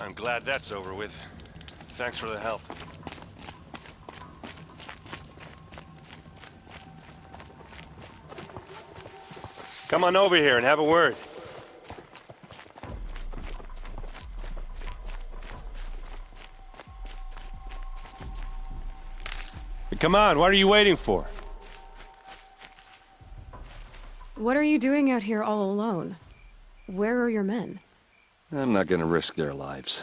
I'm glad that's over with. Thanks for the help. Come on over here and have a word. Come on, what are you waiting for? What are you doing out here all alone? Where are your men? I'm not gonna risk their lives.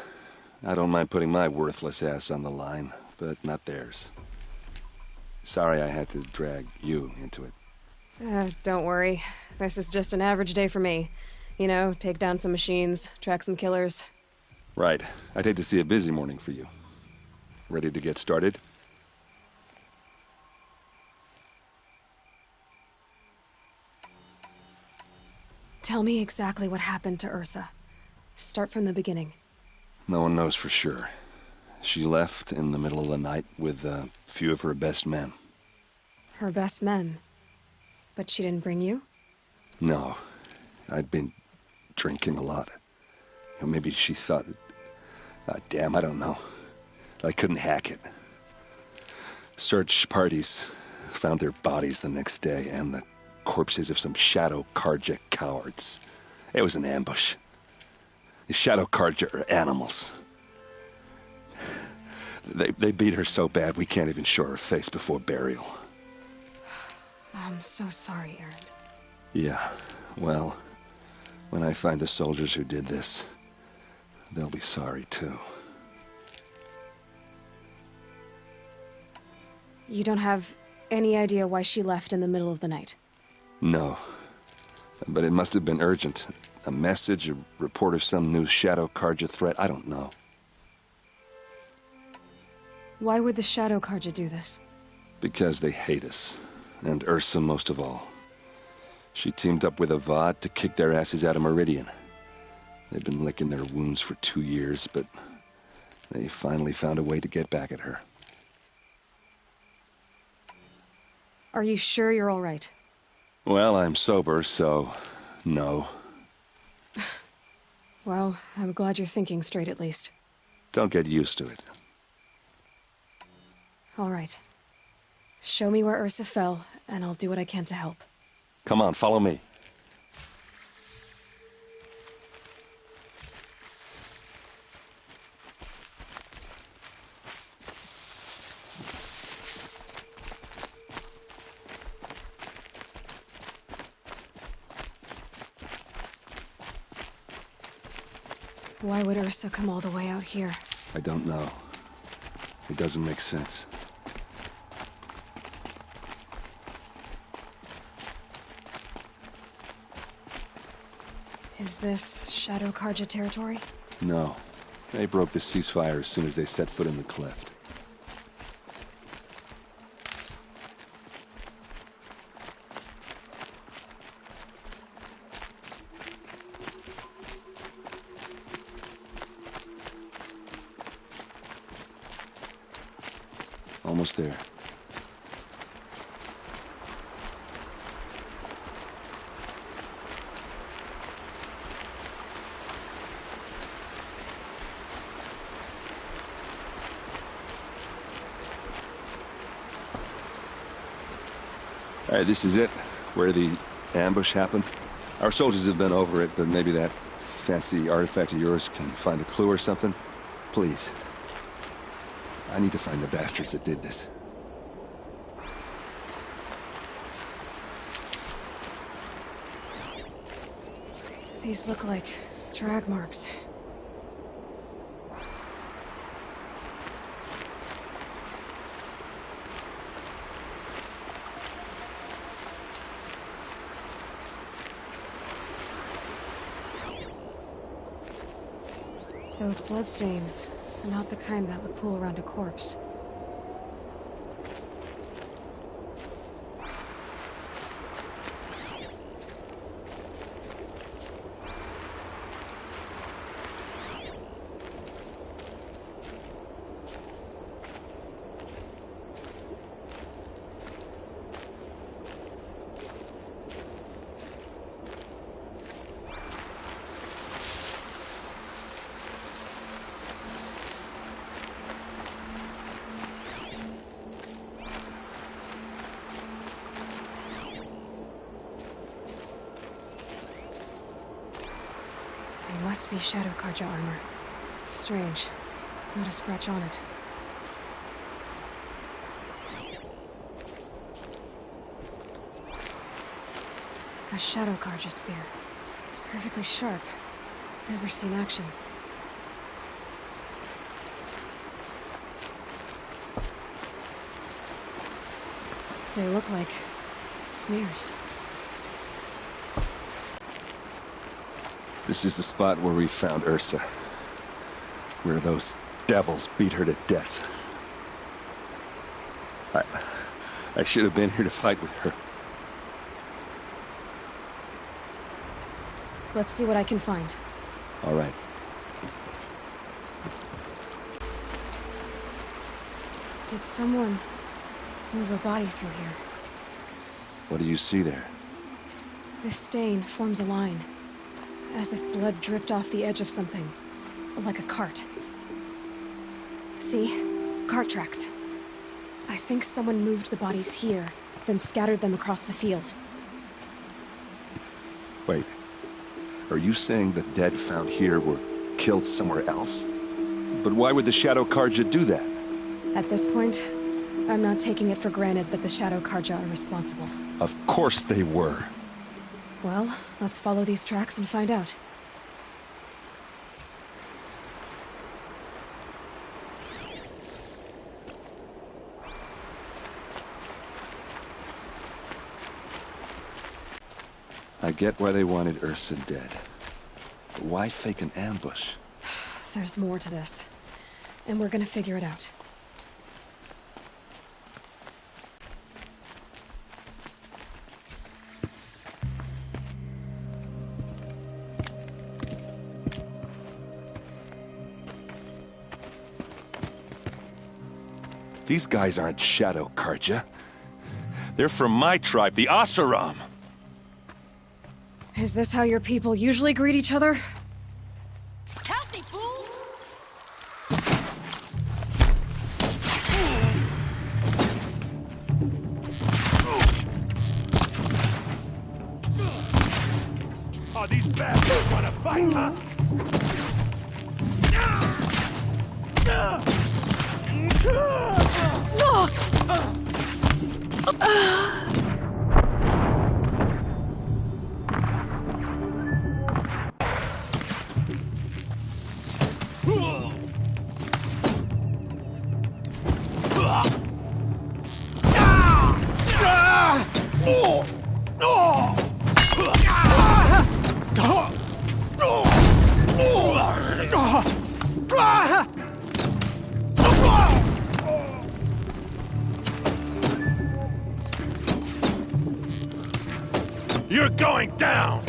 I don't mind putting my worthless ass on the line, but not theirs. Sorry I had to drag you into it. Don't worry. This is just an average day for me. You know, take down some machines, track some killers. Right. I'd hate to see a busy morning for you. Ready to get started? Tell me exactly what happened to Ursa. Start from the beginning. No one knows for sure. She left in the middle of the night with a few of her best men. Her best men? But she didn't bring you? No. I'd been drinking a lot. Or maybe she thought... damn, I don't know. I couldn't hack it. Search parties found their bodies the next day and the corpses of some Shadow Karja cowards. It was an ambush. The Shadow Karja are animals. They beat her so bad we can't even show her face before burial. I'm so sorry, Erend. Yeah, well, when I find the soldiers who did this, they'll be sorry too. You don't have any idea why she left in the middle of the night? No. But it must have been urgent. A message, a report of some new Shadow Karja threat, I don't know. Why would the Shadow Karja do this? Because they hate us. And Ursa most of all. She teamed up with Avad to kick their asses out of Meridian. They've been licking their wounds for 2 years, but they finally found a way to get back at her. Are you sure you're all right? Well, I'm sober, so... no. Well, I'm glad you're thinking straight at least. Don't get used to it. All right. Show me where Ursa fell, and I'll do what I can to help. Come on, follow me. Why would Ursa come all the way out here? I don't know. It doesn't make sense. Is this Shadow Karja territory? No. They broke the ceasefire as soon as they set foot in the cleft. Almost there. All right, this is it, where the ambush happened. Our soldiers have been over it, but maybe that fancy artifact of yours can find a clue or something. Please. I need to find the bastards that did this. These look like drag marks. Those bloodstains are not the kind that would pool around a corpse. Must be Shadow Karja armor. Strange. Not a scratch on it. A Shadow Karja spear. It's perfectly sharp. Never seen action. They look like smears. This is the spot where we found Ursa. Where those devils beat her to death. I should have been here to fight with her. Let's see what I can find. All right. Did someone move a body through here? What do you see there? This stain forms a line, as if blood dripped off the edge of something, like a cart. See? Cart tracks. I think someone moved the bodies here, then scattered them across the field. Wait. Are you saying the dead found here were killed somewhere else? But why would the Shadow Karja do that? At this point, I'm not taking it for granted that the Shadow Karja are responsible. Of course they were. Well, let's follow these tracks and find out. I get why they wanted Ursa dead. But why fake an ambush? There's more to this, and we're gonna figure it out. These guys aren't Shadow Karja. They're from my tribe, the Asaram. Is this how your people usually greet each other? Healthy, fool! Oh, these bastards wanna fight, huh? You're going down!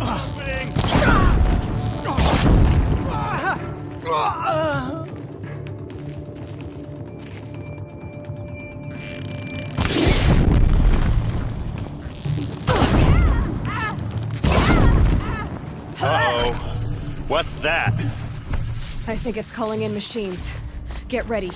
Uh-oh. What's that? I think it's calling in machines. Get ready.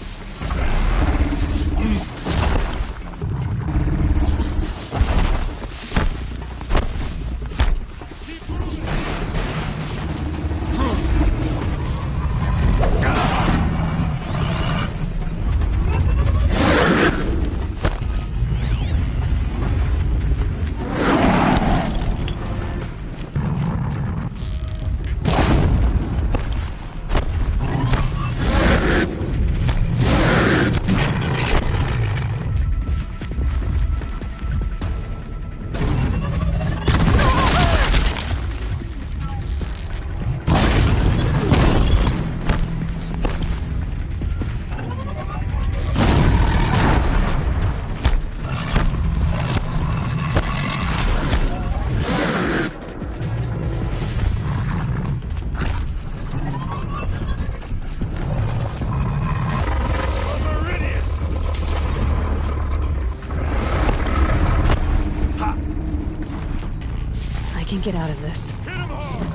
get out of this. Hit him hard!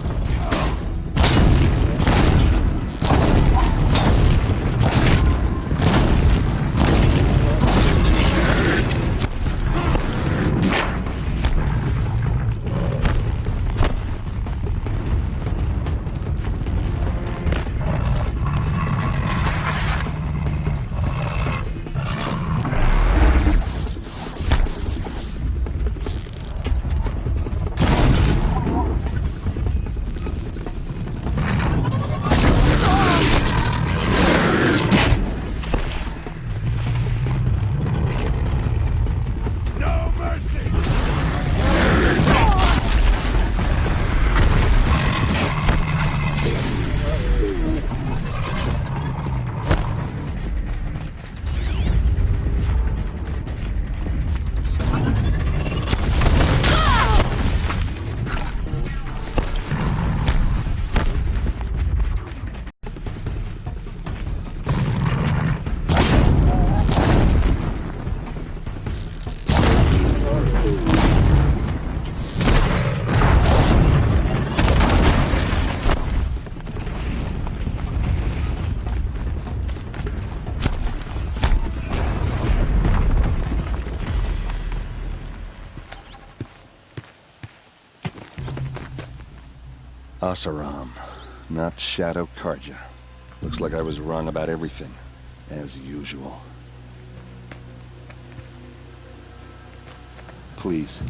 No mercy! Asaram, not Shadow Karja. Looks like I was wrong about everything, as usual. Please,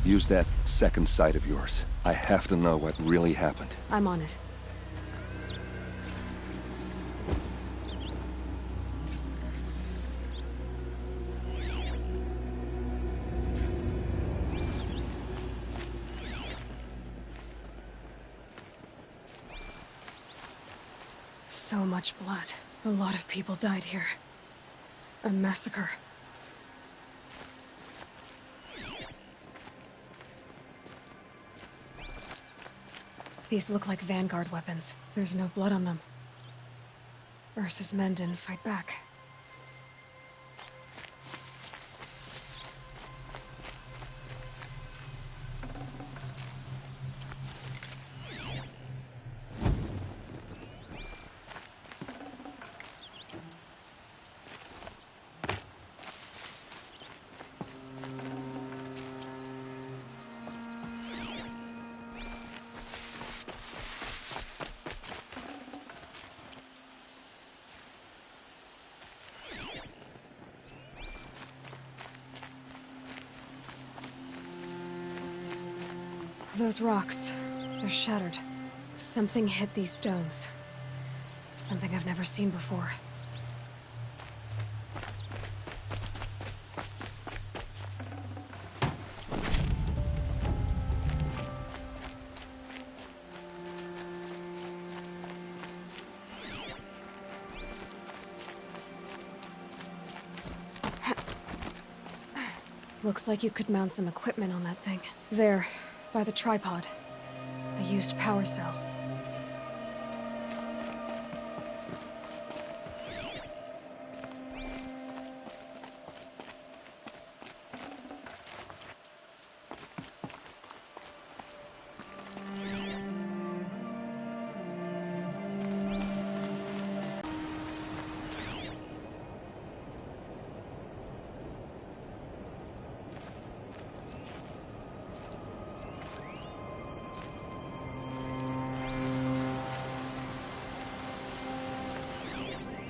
use that second sight of yours. I have to know what really happened. I'm on it. So much blood. A lot of people died here. A massacre. These look like Vanguard weapons. There's no blood on them. Ursa's men didn't fight back. Those rocks, they're shattered. Something hit these stones. Something I've never seen before. Looks like you could mount some equipment on that thing. There, by the tripod. A used power cell.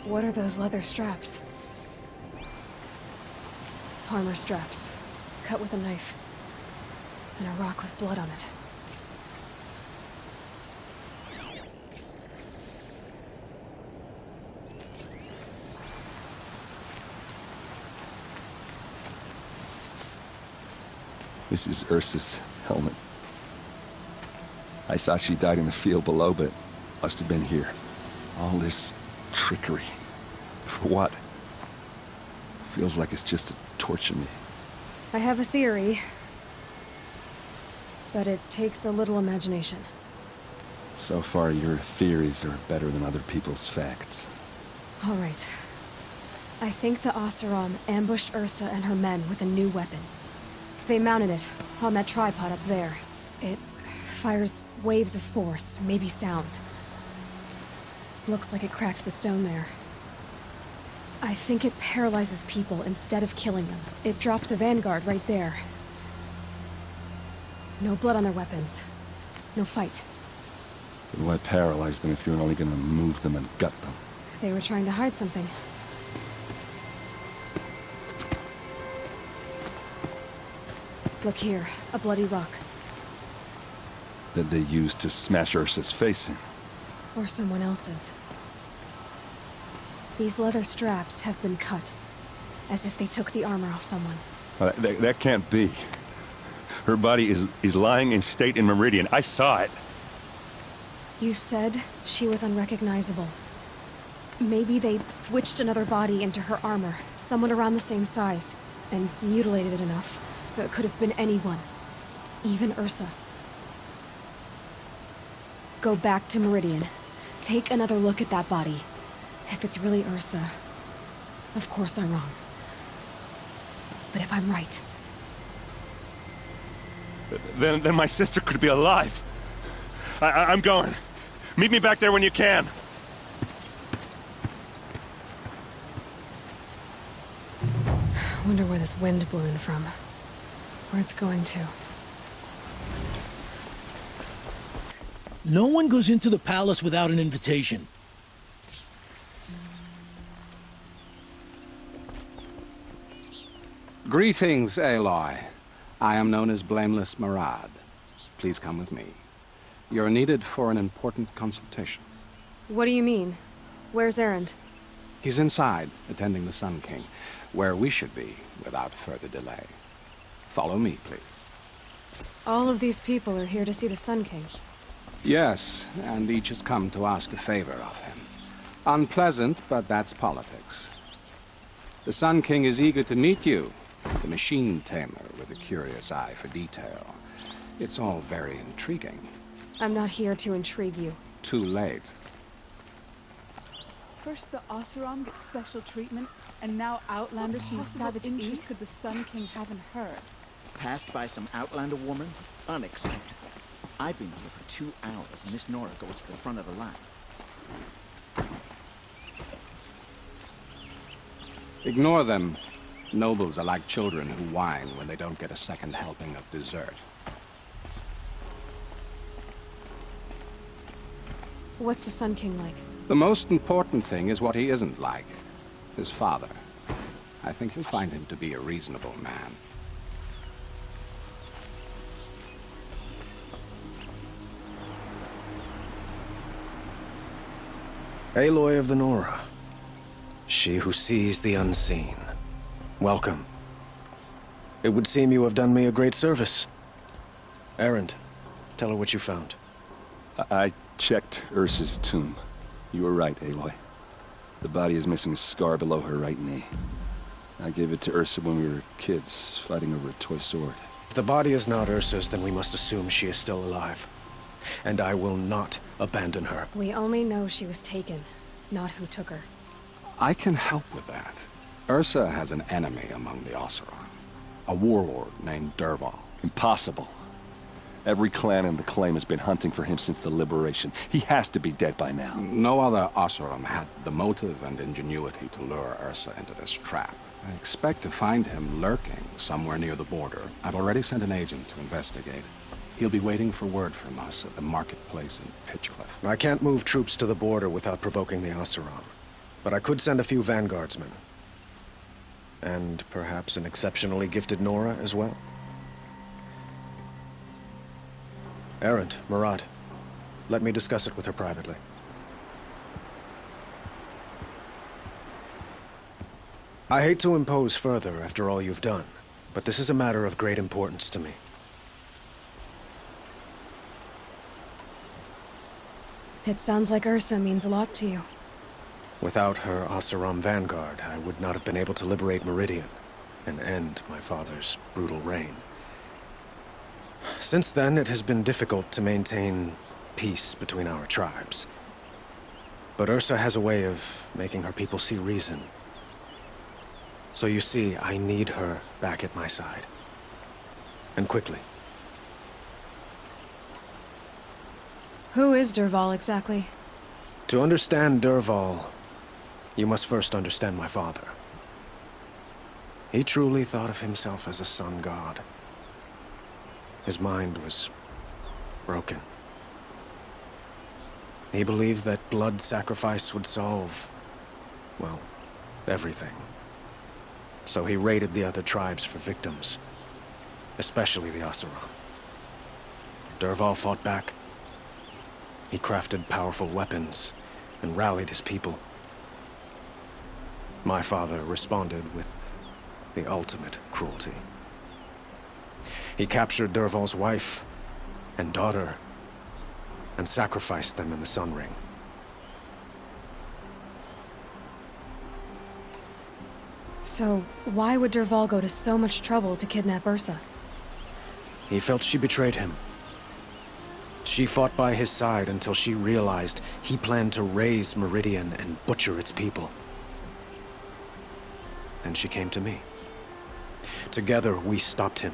What are those leather straps? Armor straps, cut with a knife, and a rock with blood on it. This is Ursa's helmet. I thought she died in the field below, but must have been here. All this trickery. For what? Feels like it's just to torture me. I have a theory, but it takes a little imagination. So far, your theories are better than other people's facts. All right. I think the Oseram ambushed Ursa and her men with a new weapon. They mounted it on that tripod up there. It Fires waves of force, maybe sound. Looks like it cracked the stone there. I think it paralyzes people instead of killing them. It dropped the vanguard right there. No blood on their weapons. No fight. Then why paralyze them if you're only gonna move them and gut them? They were trying to hide something. Look here, a bloody rock. That they used to smash Ursa's face in. Or someone else's. These leather straps have been cut, as if they took the armor off someone. That can't be. Her body is lying in state in Meridian. I saw it. You said she was unrecognizable. Maybe they switched another body into her armor, someone around the same size, and mutilated it enough, so it could have been anyone. Even Ursa. Go back to Meridian. Take another look at that body. If it's really Ursa, of course I'm wrong. But if I'm right... Then my sister could be alive. I'm going. Meet me back there when you can. Wonder where this wind blew in from. Where it's going to. No one goes into the palace without an invitation. Greetings, Aloy. I am known as Blameless Marad. Please come with me. You're needed for an important consultation. What do you mean? Where's Erend? He's inside, attending the Sun King, where we should be without further delay. Follow me, please. All of these people are here to see the Sun King. Yes, and each has come to ask a favor of him. Unpleasant, but that's politics. The Sun King is eager to meet you, the machine tamer with a curious eye for detail. It's all very intriguing. I'm not here to intrigue you. Too late. First the Oseram get special treatment, and now Outlanders from the Savage East that the Sun King haven't heard. Passed by some Outlander woman? Unacceptable. I've been here for 2 hours, and this Nora goes to the front of the line. Ignore them. Nobles are like children who whine when they don't get a second helping of dessert. What's the Sun King like? The most important thing is what he isn't like. His father. I think you'll find him to be a reasonable man. Aloy of the Nora. She who sees the unseen. Welcome. It would seem you have done me a great service. Erend, tell her what you found. I checked Ursa's tomb. You were right, Aloy. The body is missing a scar below her right knee. I gave it to Ursa when we were kids, fighting over a toy sword. If the body is not Ursa's, then we must assume she is still alive. And I will not abandon her. We only know she was taken, not who took her. I can help with that. Ursa has an enemy among the Oseram. A warlord named Dervahl. Impossible. Every clan in the claim has been hunting for him since the liberation. He has to be dead by now. No other Oseram had the motive and ingenuity to lure Ursa into this trap. I expect to find him lurking somewhere near the border. I've already sent an agent to investigate. He'll be waiting for word from us at the marketplace in Pitchcliff. I can't move troops to the border without provoking the Oseram. But I could send a few vanguardsmen. And perhaps an exceptionally gifted Nora as well. Erend, Marad, let me discuss it with her privately. I hate to impose further after all you've done, but this is a matter of great importance to me. It sounds like Ursa means a lot to you. Without her Oseram vanguard, I would not have been able to liberate Meridian and end my father's brutal reign. Since then, it has been difficult to maintain peace between our tribes. But Ursa has a way of making her people see reason. So you see, I need her back at my side. And quickly. Who is Dervahl exactly? To understand Dervahl, you must first understand my father. He truly thought of himself as a sun god. His mind was broken. He believed that blood sacrifice would solve, well, everything. So he raided the other tribes for victims, especially the Oseram. Dervahl fought back. He crafted powerful weapons and rallied his people. My father responded with the ultimate cruelty. He captured Dervahl's wife and daughter and sacrificed them in the Sun Ring. So, why would Dervahl go to so much trouble to kidnap Ursa? He felt she betrayed him. She fought by his side until she realized he planned to raise Meridian and butcher its people. And she came to me. Together, we stopped him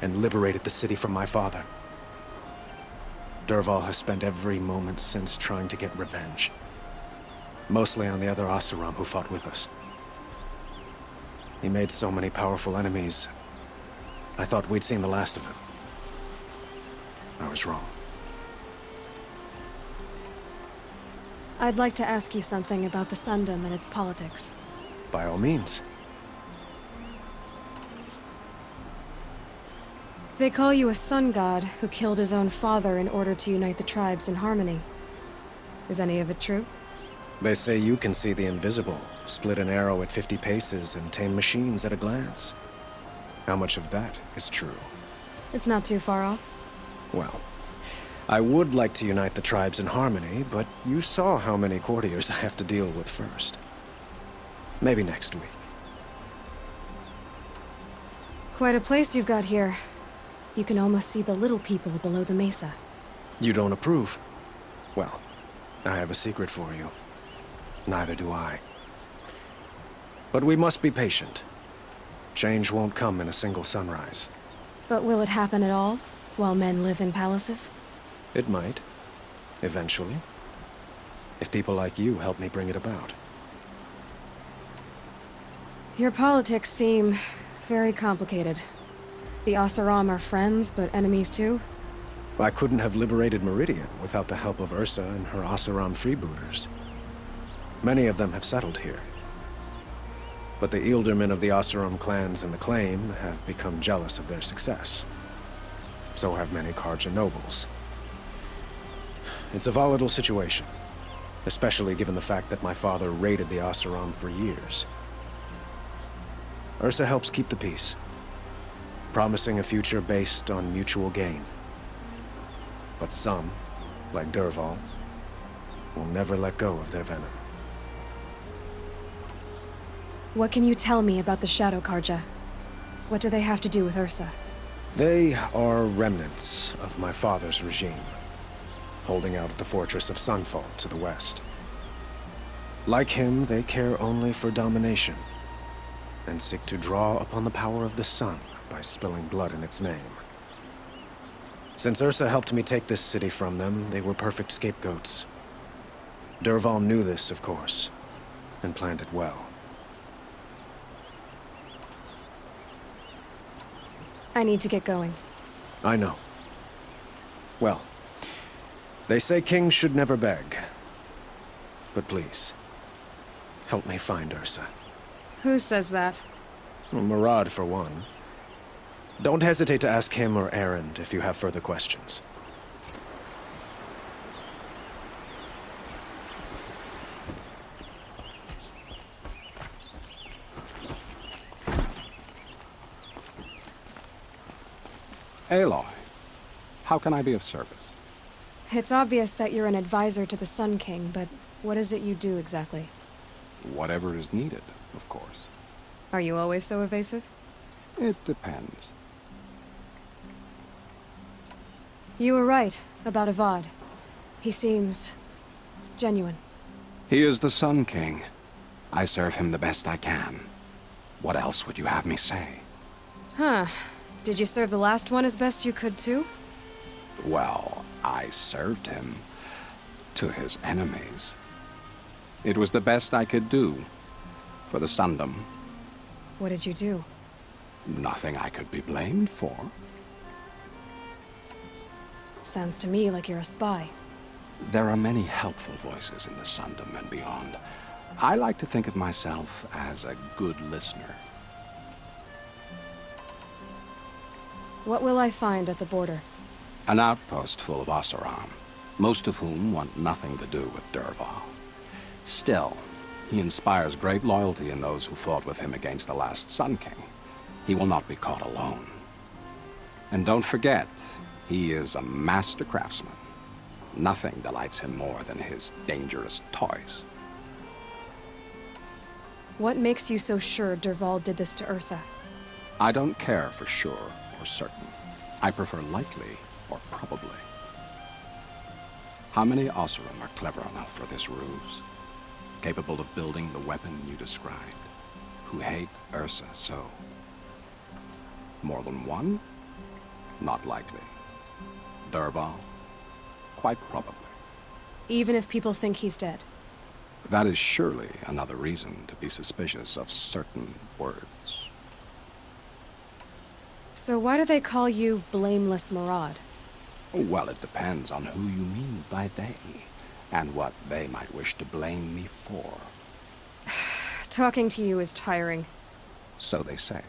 and liberated the city from my father. Dervahl has spent every moment since trying to get revenge. Mostly on the other Oseram who fought with us. He made so many powerful enemies, I thought we'd seen the last of him. I was wrong. I'd like to ask you something about the Sundom and its politics. By all means. They call you a sun god who killed his own father in order to unite the tribes in harmony. Is any of it true? They say you can see the invisible, split an arrow at 50 paces, and tame machines at a glance. How much of that is true? It's not too far off. Well, I would like to unite the tribes in harmony, but you saw how many courtiers I have to deal with first. Maybe next week. Quite a place you've got here. You can almost see the little people below the mesa. You don't approve? Well, I have a secret for you. Neither do I. But we must be patient. Change won't come in a single sunrise. But will it happen at all, while men live in palaces? It might. Eventually. If people like you help me bring it about. Your politics seem very complicated. The Oseram are friends, but enemies too? I couldn't have liberated Meridian without the help of Ursa and her Oseram freebooters. Many of them have settled here. But the Ealdormen of the Oseram clans in the Claim have become jealous of their success. So have many Karja nobles. It's a volatile situation, especially given the fact that my father raided the Oseram for years. Ursa helps keep the peace, promising a future based on mutual gain. But some, like Dervahl, will never let go of their venom. What can you tell me about the Shadow Karja? What do they have to do with Ursa? They are remnants of my father's regime, holding out at the fortress of Sunfall to the west. Like him, they care only for domination, and seek to draw upon the power of the sun by spilling blood in its name. Since Ursa helped me take this city from them, they were perfect scapegoats. Dervahl knew this, of course, and planned it well. I need to get going. I know. Well, they say kings should never beg. But please, help me find Ursa. Who says that? Murad, for one. Don't hesitate to ask him or Erend if you have further questions. Aloy, how can I be of service? It's obvious that you're an advisor to the Sun King, but what is it you do exactly? Whatever is needed, of course. Are you always so evasive? It depends. You were right about Avad. He seems genuine. He is the Sun King. I serve him the best I can. What else would you have me say? Huh. Did you serve the last one as best you could too? Well, I served him to his enemies. It was the best I could do for the Sundom. What did you do? Nothing I could be blamed for. Sounds to me like you're a spy. There are many helpful voices in the Sundom and beyond. I like to think of myself as a good listener. What will I find at the border? An outpost full of Oseram, most of whom want nothing to do with Dervahl. Still, he inspires great loyalty in those who fought with him against the last Sun King. He will not be caught alone. And don't forget, he is a master craftsman. Nothing delights him more than his dangerous toys. What makes you so sure Dervahl did this to Ursa? I don't care for sure or certain. I prefer likely or probably. How many Oseram are clever enough for this ruse? Capable of building the weapon you described? Who hate Ursa so? More than one? Not likely. Dervahl? Quite probably. Even if people think he's dead? That is surely another reason to be suspicious of certain words. So why do they call you Blameless Marad? Well, it depends on who you mean by they, and what they might wish to blame me for. Talking to you is tiring. So they say.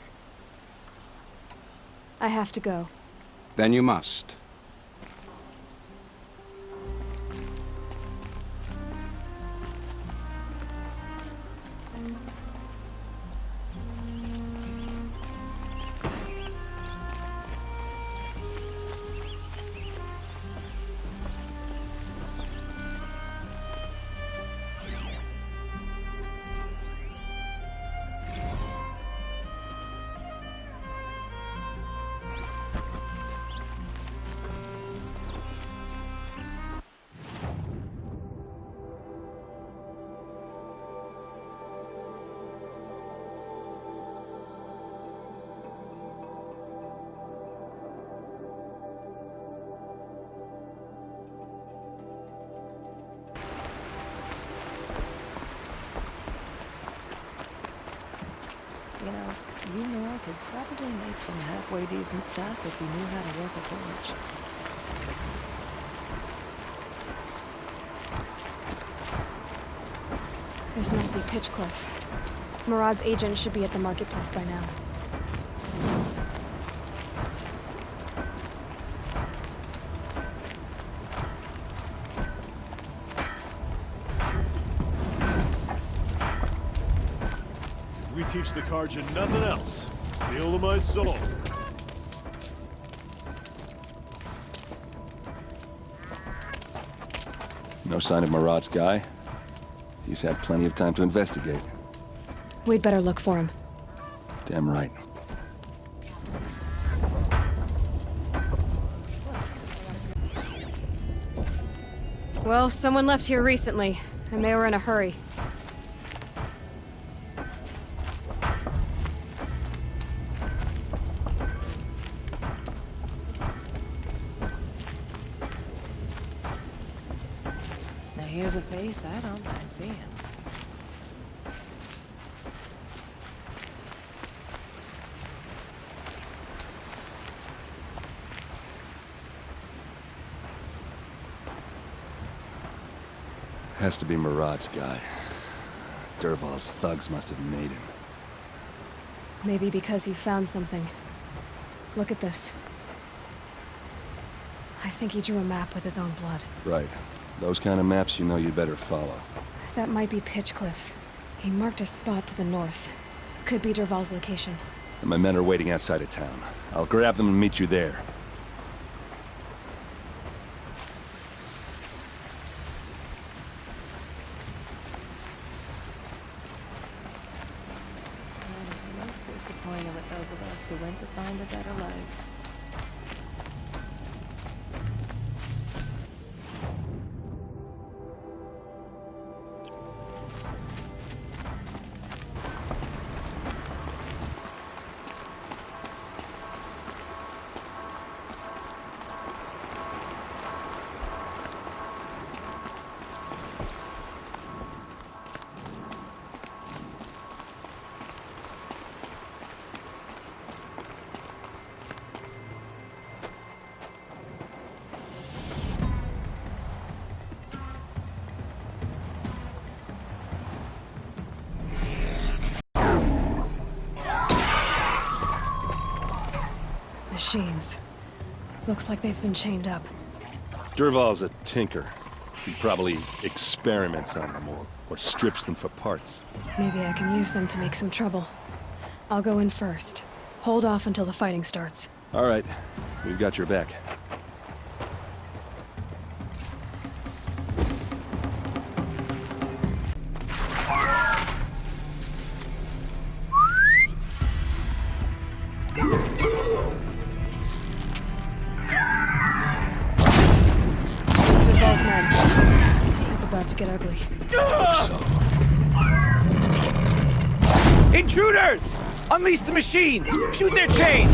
I have to go. Then you must. You know I could probably make some halfway decent stuff if you knew how to work a torch. This must be Pitchcliff. Marad's agent should be at the marketplace by now. We teach the Karja nothing else. Steal my soul. No sign of Marad's guy? He's had plenty of time to investigate. We'd better look for him. Damn right. Well, someone left here recently, and they were in a hurry. Now here's a face I don't mind seeing. Has to be Marad's guy. Dervahl's thugs must have made him. Maybe because he found something. Look at this. I think he drew a map with his own blood. Right. Those kind of maps you know you'd better follow. That might be Pitchcliff. He marked a spot to the north. Could be Dervahl's location. And my men are waiting outside of town. I'll grab them and meet you there. I'm most disappointed with those of us who went to find a better life. Machines. Looks like they've been chained up. Durval's a tinker. He probably experiments on them or strips them for parts. Maybe I can use them to make some trouble. I'll go in first. Hold off until the fighting starts. All right, we've got your back. Durval's men. It's about to get ugly. Intruders! Unleash the machines! Shoot their chains!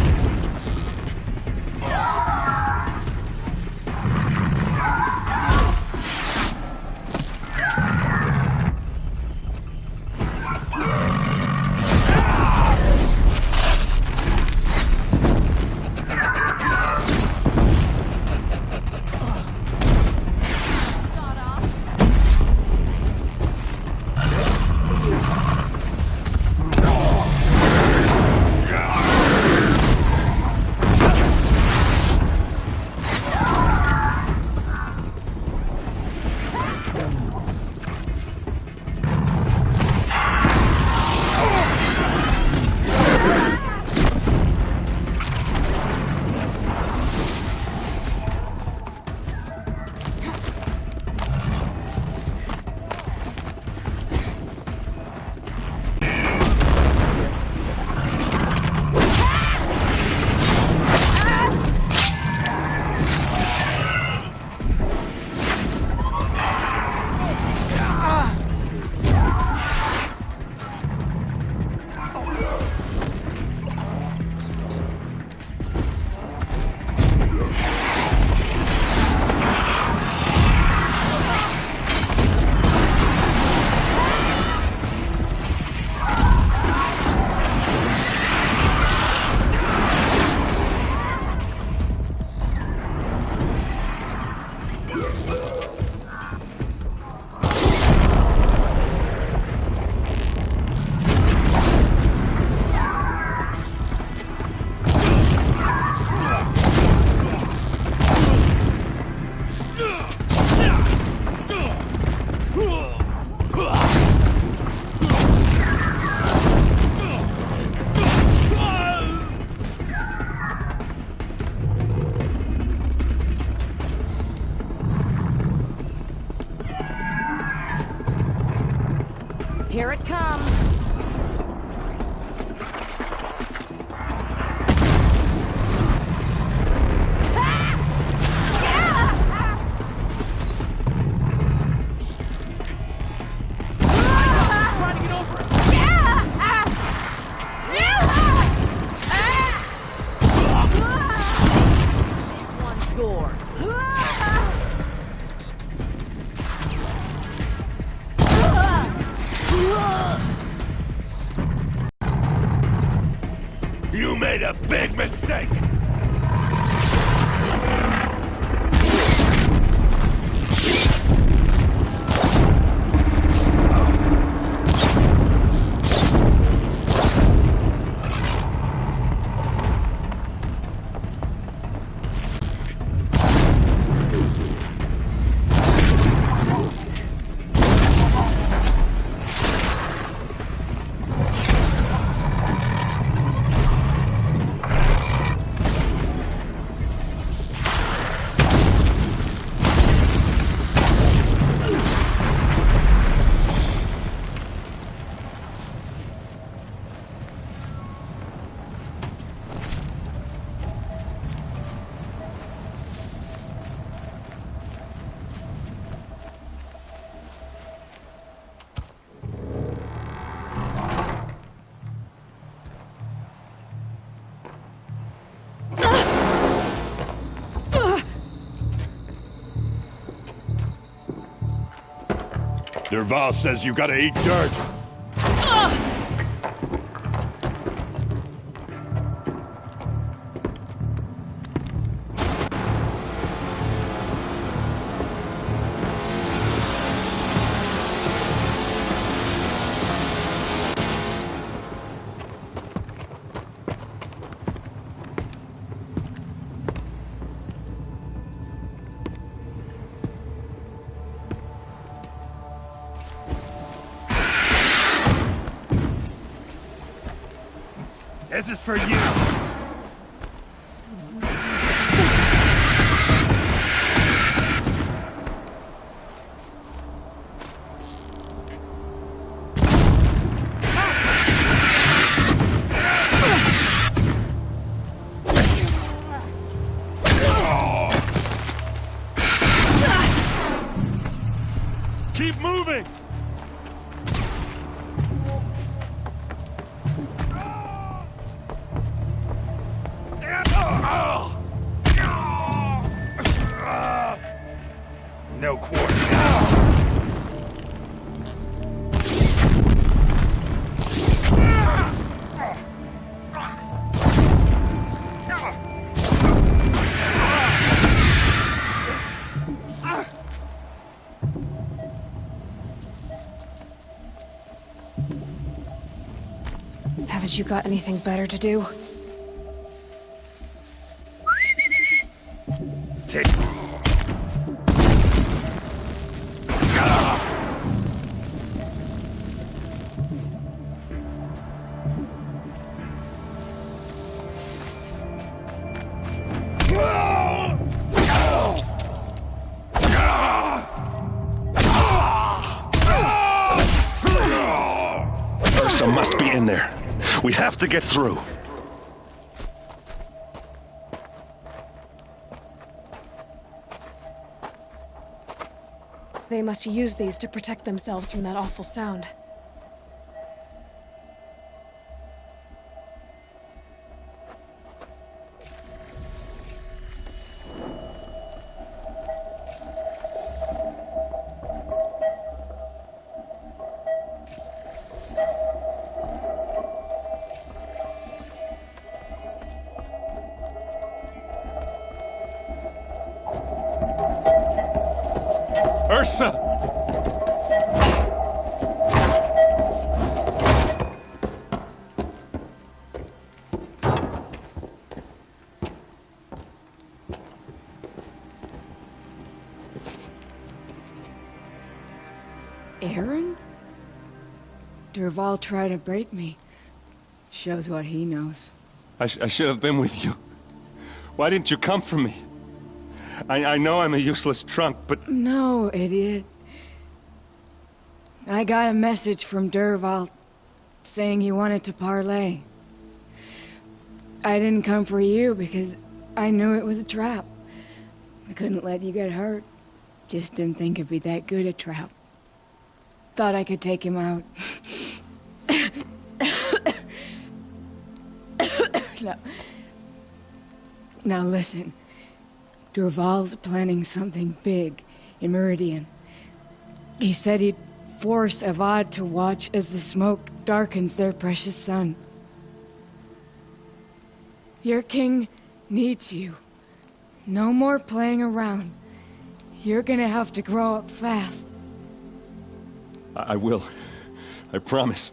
Here it comes. You made a big mistake! Durval says you gotta eat dirt. This is for you! Keep moving! No quarter. Haven't you got anything better to do? Take. Ursa must be in there. We have to get through. They must use these to protect themselves from that awful sound. Ursa! Aaron? Durval tried to break me. Shows what he knows. I should have been with you. Why didn't you come for me? I know I'm a useless trunk, but... No, idiot. I got a message from Durval saying he wanted to parlay. I didn't come for you because I knew it was a trap. I couldn't let you get hurt. Just didn't think it'd be that good a trap. Thought I could take him out. Now listen. Durval's planning something big in Meridian. He said he'd force Avad to watch as the smoke darkens their precious sun. Your king needs you. No more playing around. You're gonna have to grow up fast. I will. I promise.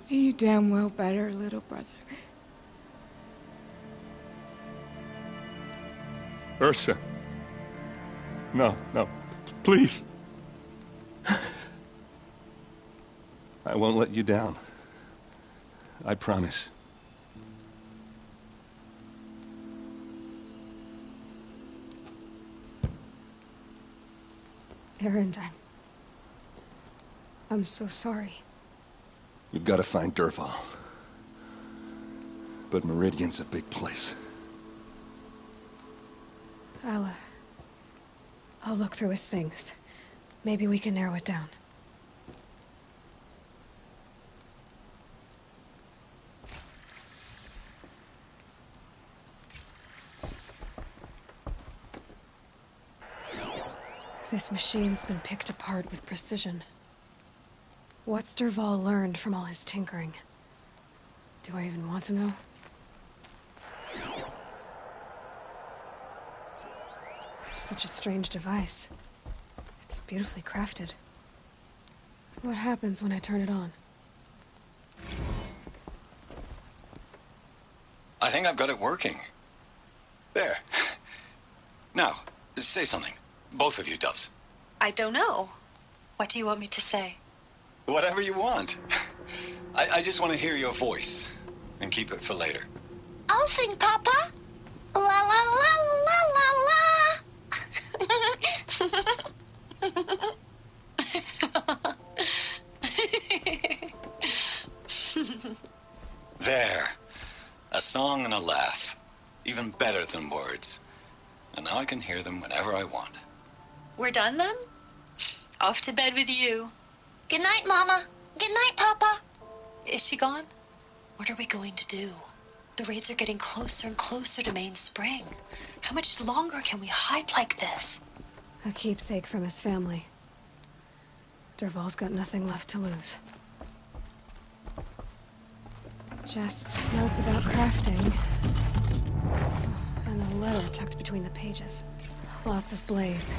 You damn well better, little brother. Ursa. No, please. I won't let you down. I promise. Aaron, I'm so sorry. We've got to find Durval. But Meridian's a big place. I'll look through his things. Maybe we can narrow it down. This machine's been picked apart with precision. What's Durval learned from all his tinkering? Do I even want to know? Such a strange device. It's beautifully crafted. What happens when I turn it on? I think I've got it working. There. Now, say something. Both of you, Doves. I don't know. What do you want me to say? Whatever you want. I just want to hear your voice. and keep it for later. I'll sing, Papa. La la la la la la. There. A song and a laugh. Even better than words. And now I can hear them whenever I want. We're done then? Off to bed with you. Good night, Mama. Good night, Papa. Is she gone? What are we going to do? The raids are getting closer and closer to Main Spring. How much longer can we hide like this? A keepsake from his family. Dervahl's got nothing left to lose. Just notes about crafting. And a letter tucked between the pages. Lots of blaze.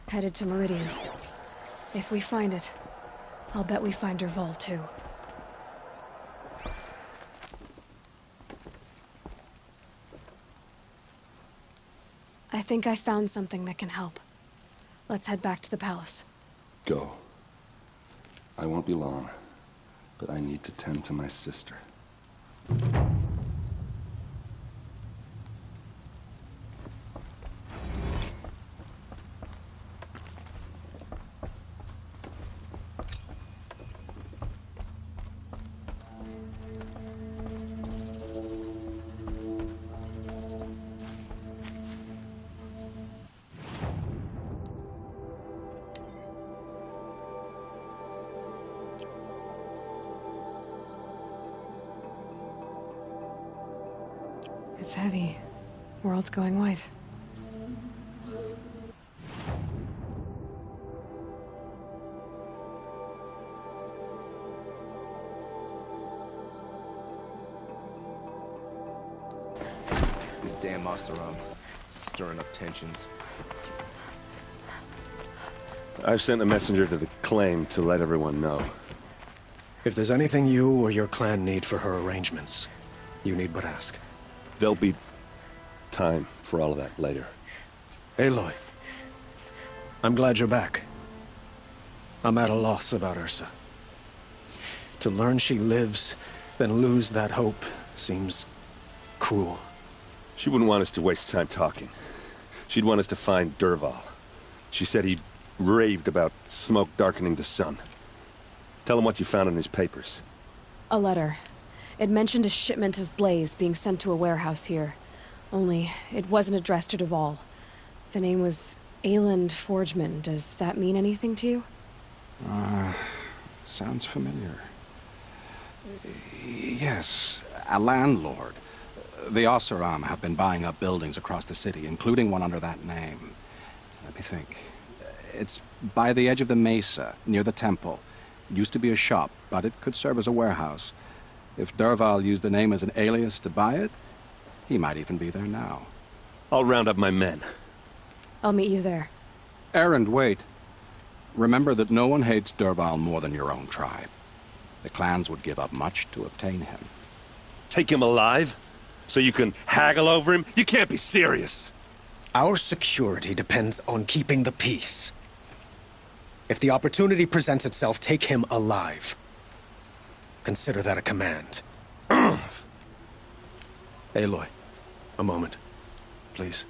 Headed to Meridian. If we find it, I'll bet we find Dervahl too. I think I found something that can help. Let's head back to the palace. Go. I won't be long, but I need to tend to my sister. It's heavy. World's going white. This damn Oseram, stirring up tensions. I've sent a messenger to the claim to let everyone know. If there's anything you or your clan need for her arrangements, you need but ask. There'll be time for all of that later. Aloy, I'm glad you're back. I'm at a loss about Ursa. To learn she lives, then lose that hope, seems cruel. She wouldn't want us to waste time talking. She'd want us to find Dervahl. She said he raved about smoke darkening the sun. Tell him what you found in his papers. A letter. It mentioned a shipment of blaze being sent to a warehouse here. Only, it wasn't addressed to Dervahl. The name was Ayland Forgeman. Does that mean anything to you? Sounds familiar. Yes, a landlord. The Oseram have been buying up buildings across the city, including one under that name. Let me think. It's by the edge of the mesa, near the temple. It used to be a shop, but it could serve as a warehouse. If Dervahl used the name as an alias to buy it, he might even be there now. I'll round up my men. I'll meet you there. Erend, wait. Remember that no one hates Dervahl more than your own tribe. The clans would give up much to obtain him. Take him alive? So you can haggle over him? You can't be serious. Our security depends on keeping the peace. If the opportunity presents itself, take him alive. Consider that a command. Aloy, a moment, please.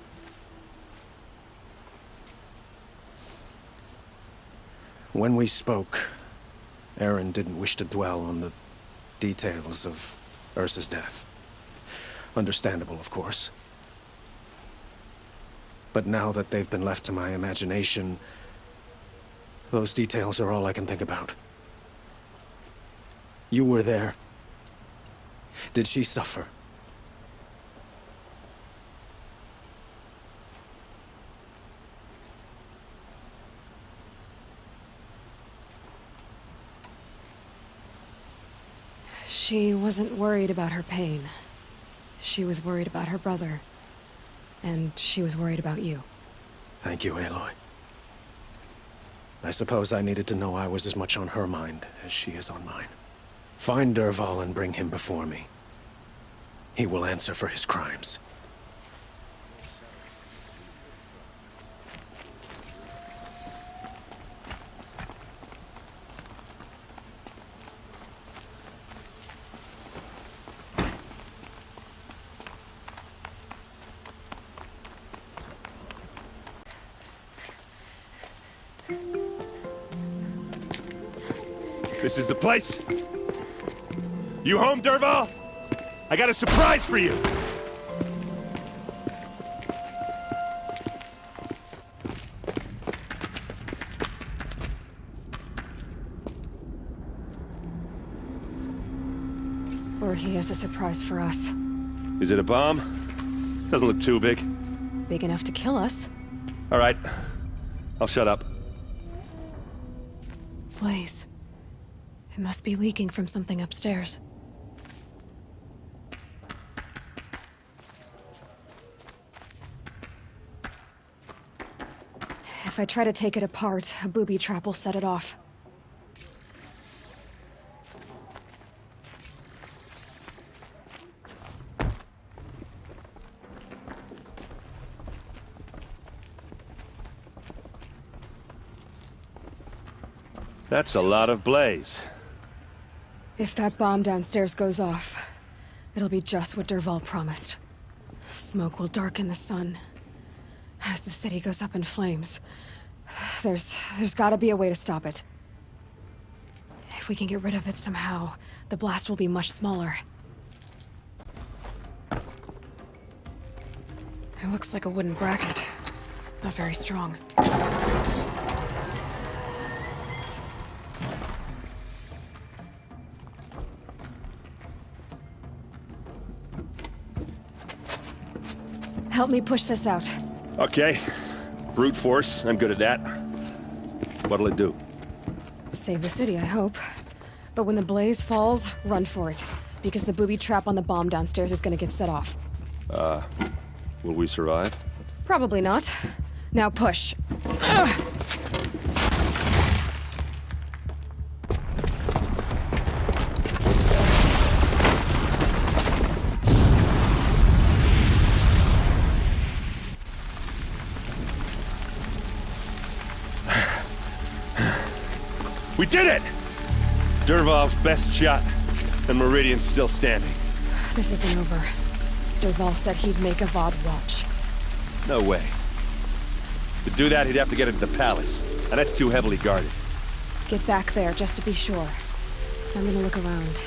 When we spoke, Erend didn't wish to dwell on the details of Ursa's death. Understandable, of course. But now that they've been left to my imagination, those details are all I can think about. You were there. Did she suffer? She wasn't worried about her pain. She was worried about her brother. And she was worried about you. Thank you, Aloy. I suppose I needed to know I was as much on her mind as she is on mine. Find Dervahl and bring him before me. He will answer for his crimes. This is the place? You home, Derval? I got a surprise for you! Or he has a surprise for us. Is it a bomb? Doesn't look too big. Big enough to kill us. All right. I'll shut up. Blaze. It must be leaking from something upstairs. If I try to take it apart, a booby trap will set it off. That's a lot of blaze. If that bomb downstairs goes off, it'll be just what Derval promised. Smoke will darken the sun. As the city goes up in flames, there's gotta be a way to stop it. If we can get rid of it somehow, the blast will be much smaller. It looks like a wooden bracket. Not very strong. Help me push this out. Okay. Brute force, I'm good at that. What'll it do? Save the city, I hope. But when the blaze falls, run for it. Because the booby trap on the bomb downstairs is gonna get set off. Will we survive? Probably not. Now push. Ugh. We did it! Derval's best shot, and Meridian's still standing. This isn't over. Derval said he'd make Avad watch. No way. To do that, he'd have to get into the palace, and that's too heavily guarded. Get back there, just to be sure. I'm gonna look around.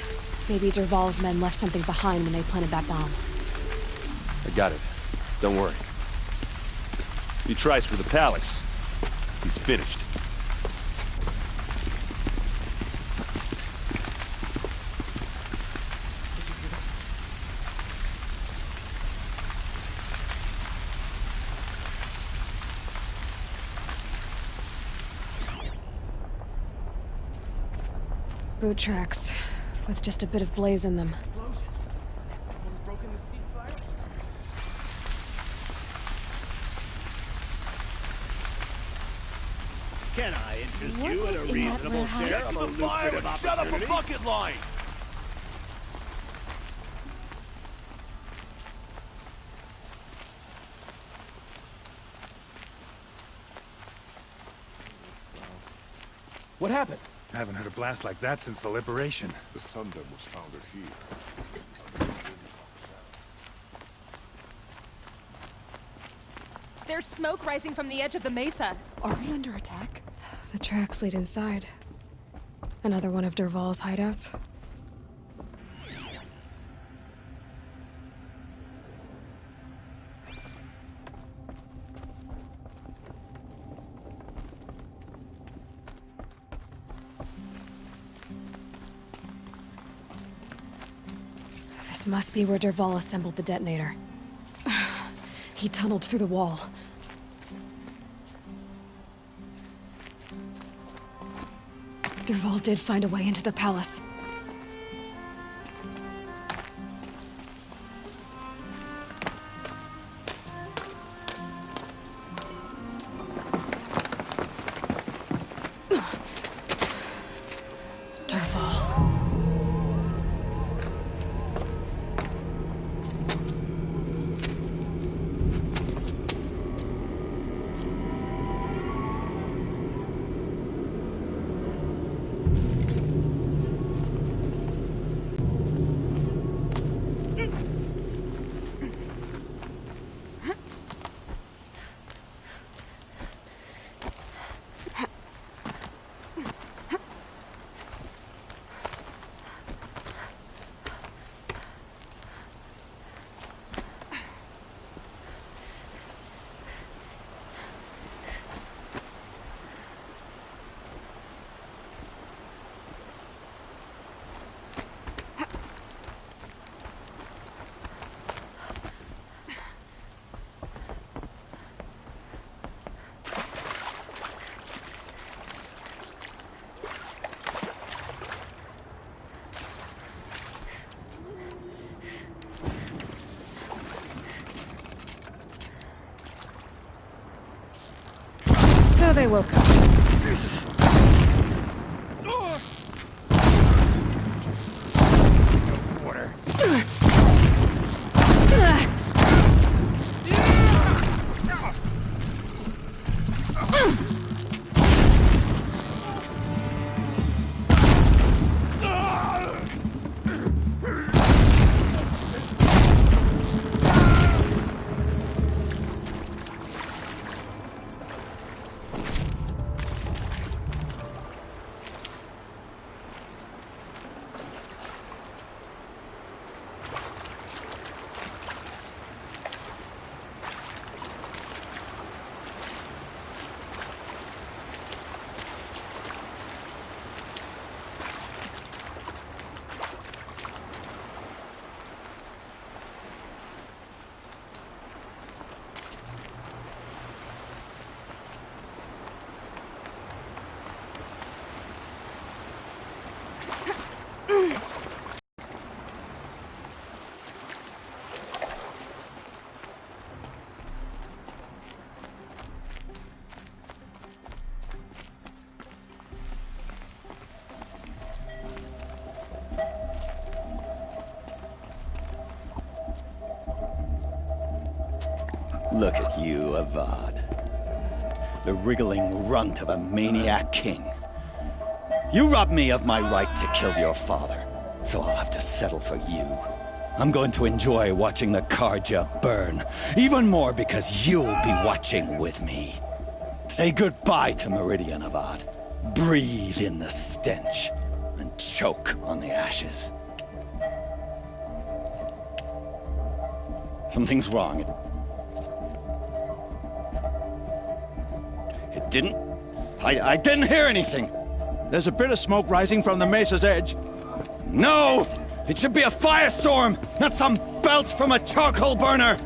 Maybe Derval's men left something behind when they planted that bomb. I got it. Don't worry. If he tries for the palace, he's finished. Boot tracks, with just a bit of blaze in them. Can I interest you in a reasonable share of a lucrative opportunity? Shut up a bucket line! What happened? I haven't heard a blast like that since the liberation. The Sundom was founded here. There's smoke rising from the edge of the mesa. Are we under attack? The tracks lead inside. Another one of Derval's hideouts. This must be where Derval assembled the detonator. He tunneled through the wall. Derval did find a way into the palace. they will come. Water. Look at you, Avad. The wriggling runt of a maniac king. You robbed me of my right to kill your father, so I'll have to settle for you. I'm going to enjoy watching the Karja burn, even more because you'll be watching with me. Say goodbye to Meridian, Avad. Breathe in the stench, and choke on the ashes. Something's wrong. It didn't... I didn't hear anything. There's a bit of smoke rising from the mesa's edge. No! It should be a firestorm, not some belch from a charcoal burner!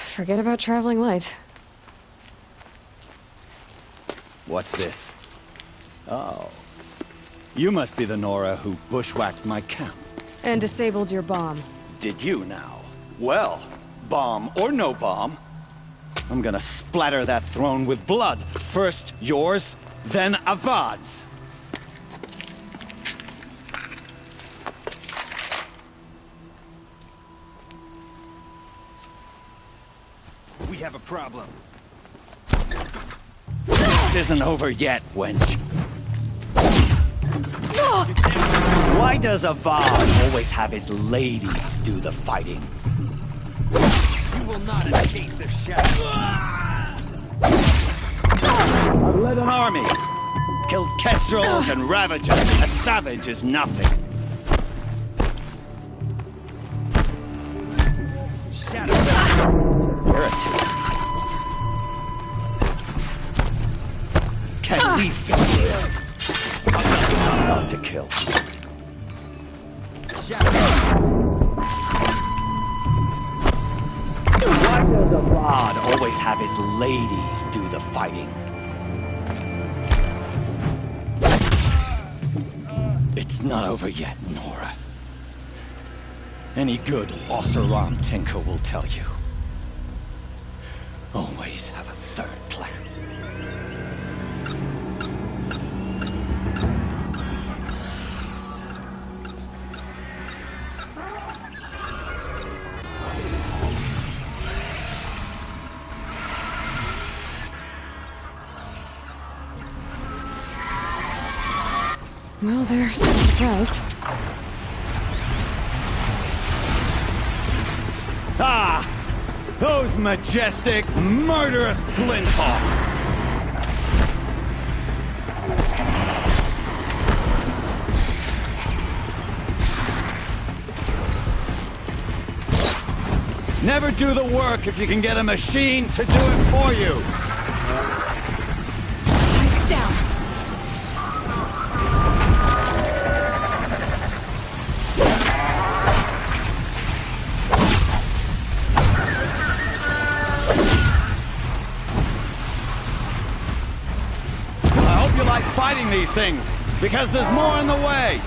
Forget about traveling light. What's this? Oh. You must be the Nora who bushwhacked my camp. And disabled your bomb. Did you now? Well, bomb or no bomb, I'm gonna splatter that throne with blood. First yours, then Avad's. We have a problem. This isn't over yet, wench. Why does Avad always have his ladies do the fighting? You will not escape the shadow. I've led an army. Killed kestrels and ravagers. A savage is nothing. Shadow. Heretic. Can we fix this? Not to kill. Why does Avad always have his ladies do the fighting? It's not over yet, Nora. Any good Oseram tinker will tell you. Always have a third plan. Well, they're so surprised. Ah! Those majestic, murderous glinthawks! Never do the work if you can get a machine to do it for you! Lights down. like fighting these things, because there's more in the way.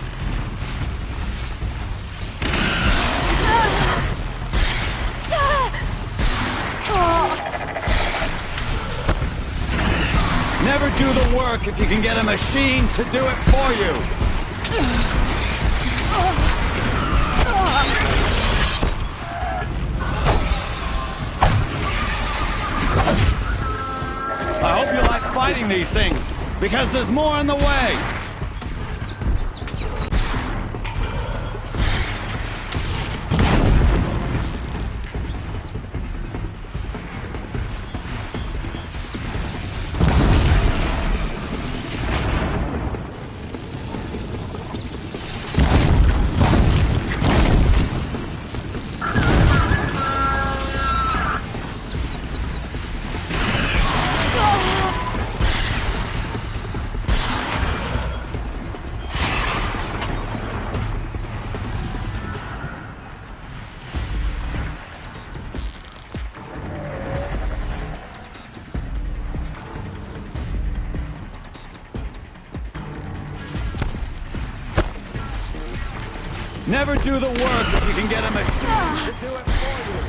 Never do the work if you can get a machine to do it for you. I hope you like fighting these things, because there's more in the way. Never do the work if you can get a machine to do it for you.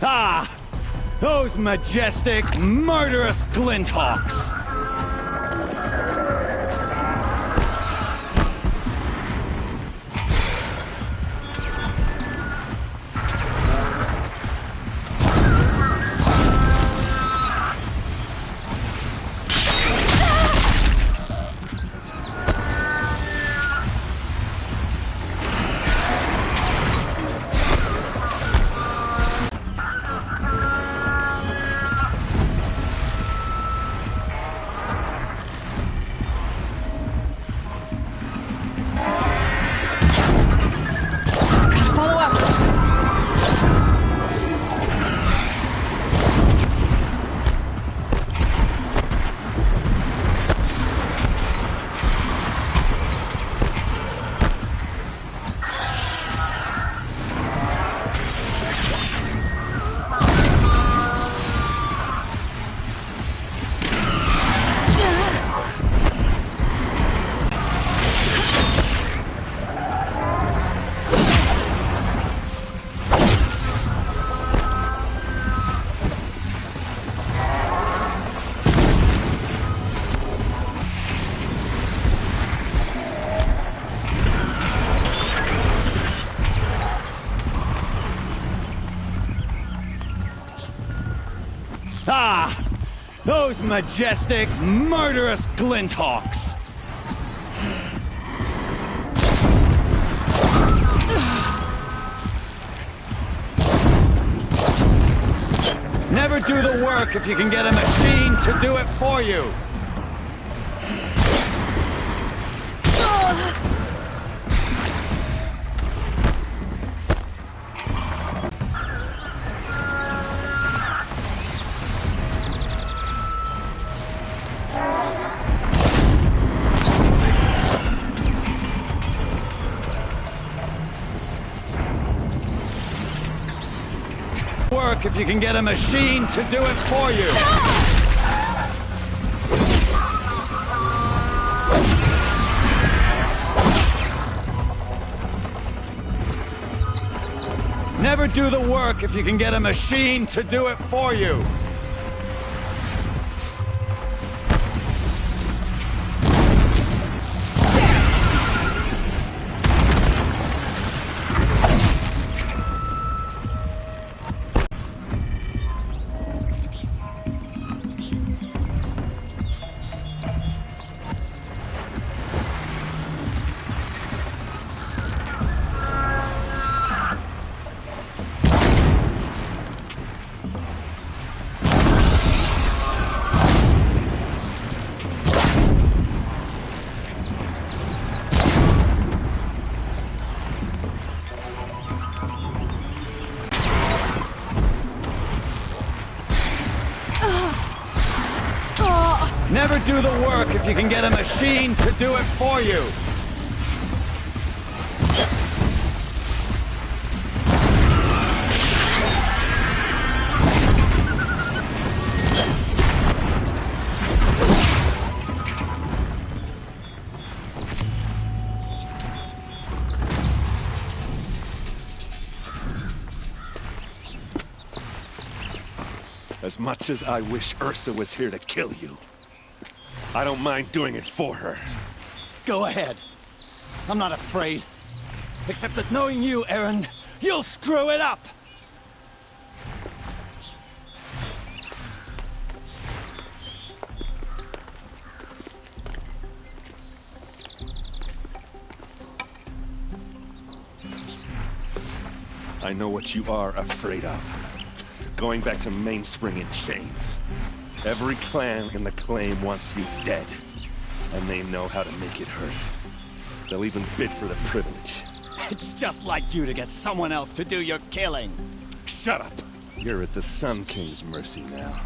Ah! Those majestic, murderous glinthawks! Ah! Those majestic, murderous glinthawks! Never do the work if you can get a machine to do it for you. Work if you can get a machine to do it for you. Never do the work if you can get a machine to do it for you. do the work if you can get a machine to do it for you. As much as I wish Ursa was here to kill you, I don't mind doing it for her. Go ahead. I'm not afraid. Except that knowing you, Erend, you'll screw it up! I know what you are afraid of. Going back to Mainspring in chains. Every clan in the claim wants you dead. And they know how to make it hurt. They'll even bid for the privilege. It's just like you to get someone else to do your killing. Shut up! You're at the Sun King's mercy now.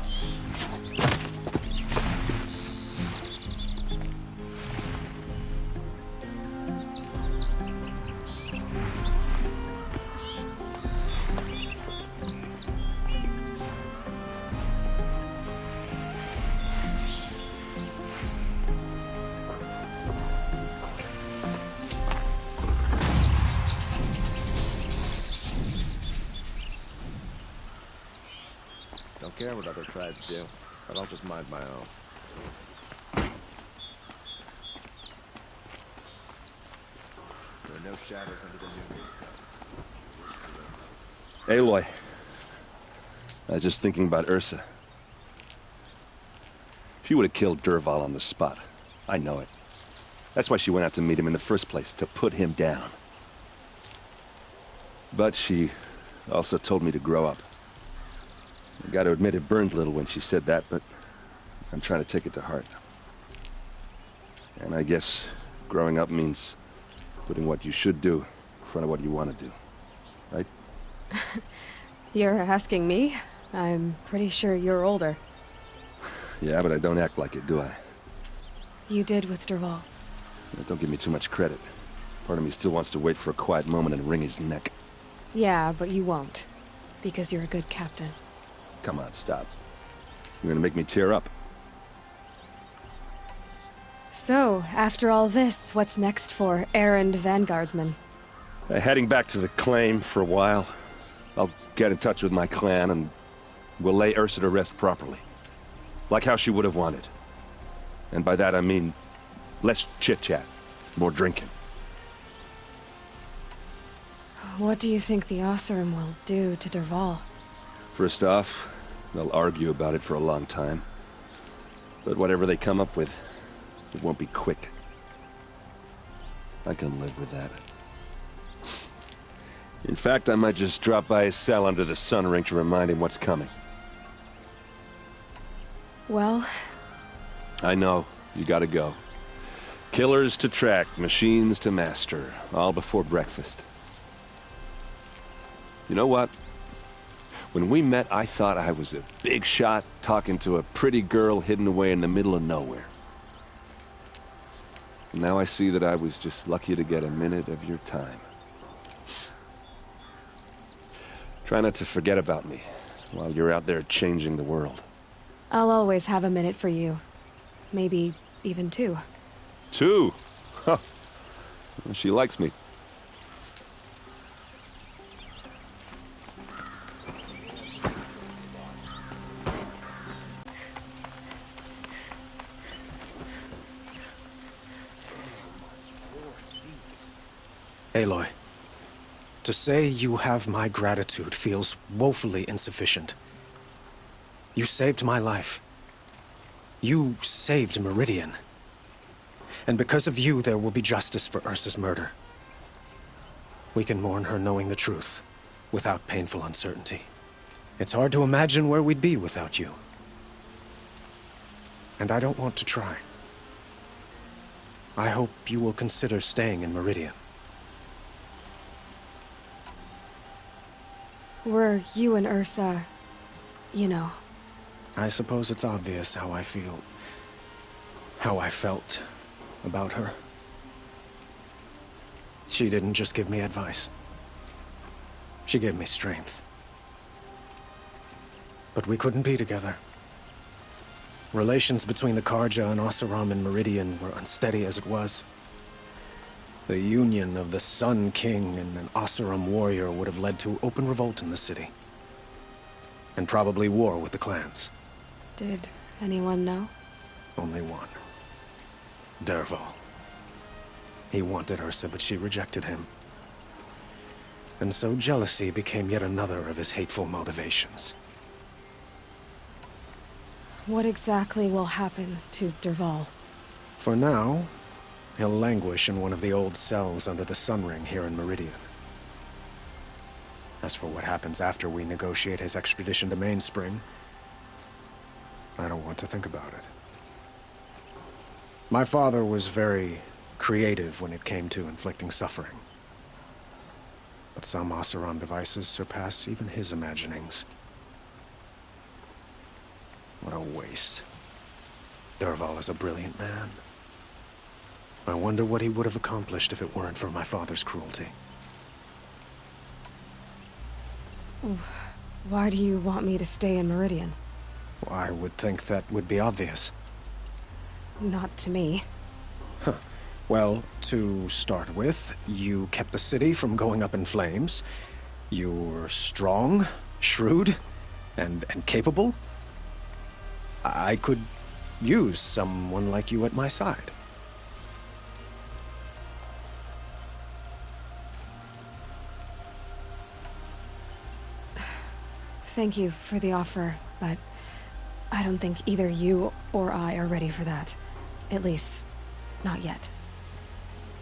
Don't care what other tribes do, but I'll just mind my own. There are no shadows under the moon. Aloy. I was just thinking about Ursa. She would have killed Dervahl on the spot. I know it. That's why she went out to meet him in the first place, to put him down. But she also told me to grow up. I gotta admit it burned a little when she said that, but I'm trying to take it to heart. And I guess growing up means putting what you should do in front of what you want to do. Right? You're asking me? I'm pretty sure you're older. Yeah, but I don't act like it, do I? You did with Dervahl. Don't give me too much credit. Part of me still wants to wait for a quiet moment and wring his neck. Yeah, but you won't. Because you're a good captain. Come on, stop. You're gonna make me tear up. So, after all this, what's next for Erend Vanguardsman? Heading back to the claim for a while. I'll get in touch with my clan and we'll lay Ursa to rest properly. Like how she would have wanted. And by that I mean less chit-chat, more drinking. What do you think the Oseram will do to Dervahl? First off, they'll argue about it for a long time. But whatever they come up with, it won't be quick. I can live with that. In fact, I might just drop by his cell under the sun ring to remind him what's coming. Well... I know, you gotta go. Killers to track, machines to master, all before breakfast. You know what? When we met, I thought I was a big shot talking to a pretty girl hidden away in the middle of nowhere. And now I see that I was just lucky to get a minute of your time. Try not to forget about me while you're out there changing the world. I'll always have a minute for you. Maybe even two. Two? Huh. Well, she likes me. Aloy, to say you have my gratitude feels woefully insufficient. You saved my life. You saved Meridian. And because of you, there will be justice for Ursa's murder. We can mourn her knowing the truth, without painful uncertainty. It's hard to imagine where we'd be without you. And I don't want to try. I hope you will consider staying in Meridian. Were you and Ursa, you know? I suppose it's obvious how I feel. how I felt about her. She didn't just give me advice. She gave me strength. But we couldn't be together. Relations between the Karja and Oseram and Meridian were unsteady as it was. The union of the Sun King and an Oseram warrior would have led to open revolt in the city. And probably war with the clans. Did anyone know? Only one. Dervahl. He wanted Ursa, but she rejected him. And so jealousy became yet another of his hateful motivations. What exactly will happen to Dervahl? For now, he'll languish in one of the old cells under the Sun Ring here in Meridian. As for what happens after we negotiate his extradition to Mainspring, I don't want to think about it. My father was very creative when it came to inflicting suffering. But some Oseram devices surpass even his imaginings. What a waste. Dervahl is a brilliant man. I wonder what he would have accomplished if it weren't for my father's cruelty. Why do you want me to stay in Meridian? Well, I would think that would be obvious. Not to me. Huh. Well, to start with, you kept the city from going up in flames. You were strong, shrewd, and capable. I could use someone like you at my side. Thank you for the offer, but I don't think either you or I are ready for that. At least, not yet.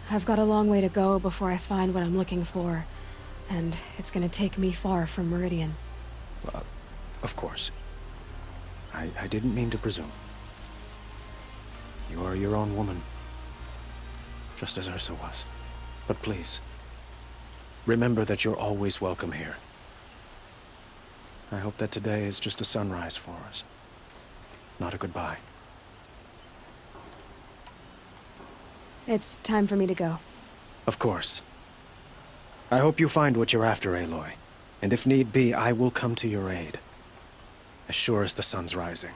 I've got a long way to go before I find what I'm looking for, and it's gonna take me far from Meridian. Of course. I didn't mean to presume. You are your own woman, just as Ursa was. But please, remember that you're always welcome here. I hope that today is just a sunrise for us, not a goodbye. It's time for me to go. Of course. I hope you find what you're after, Aloy. And if need be, I will come to your aid. As sure as the sun's rising.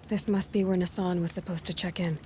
This must be where Nassan was supposed to check in.